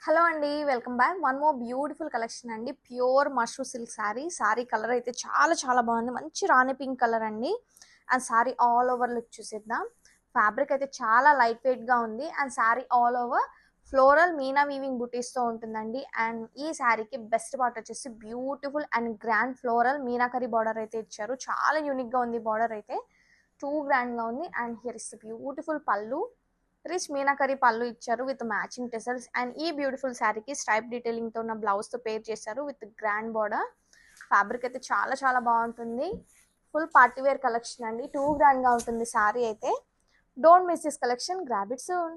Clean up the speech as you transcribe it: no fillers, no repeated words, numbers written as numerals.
Hello అండి. Welcome back. One more beautiful collection అండి. Pure mashru silk sari. Sari colour అయితే చాలా చాలా బాగుంది. మంచి రాణి పింక్ కలర్ అండి. And sari all over look చూసేద్దాం. ఫ్యాబ్రిక్ అయితే చాలా లైట్ వెయిట్గా ఉంది. And sari all over floral meena weaving బుటీస్తో ఉంటుందండి. అండ్ ఈ శారీకి బెస్ట్ పార్ట్ వచ్చేసి beautiful and grand floral meenakari border అయితే ఇచ్చారు. చాలా యూనిక్గా ఉంది బార్డర్ అయితే. టూ గ్రాండ్గా ఉంది. అండ్ హియర్ ఇస్ బ్యూటిఫుల్ పళ్ళు. రిచ్ మీనాకరీ పళ్ళు ఇచ్చారు విత్ మ్యాచింగ్ టెసల్స్. అండ్ ఈ బ్యూటిఫుల్ శారీకి స్ట్రైప్ డీటెయిలింగ్తో ఉన్న బ్లౌజ్తో పేర్ చేశారు విత్ గ్రాండ్ బార్డర్. ఫ్యాబ్రిక్ అయితే చాలా చాలా బాగుంటుంది. ఫుల్ పార్టీవేర్ కలెక్షన్ అండి. టూ గ్రాండ్గా ఉంటుంది శారీ అయితే. Don't miss this collection, grab it soon.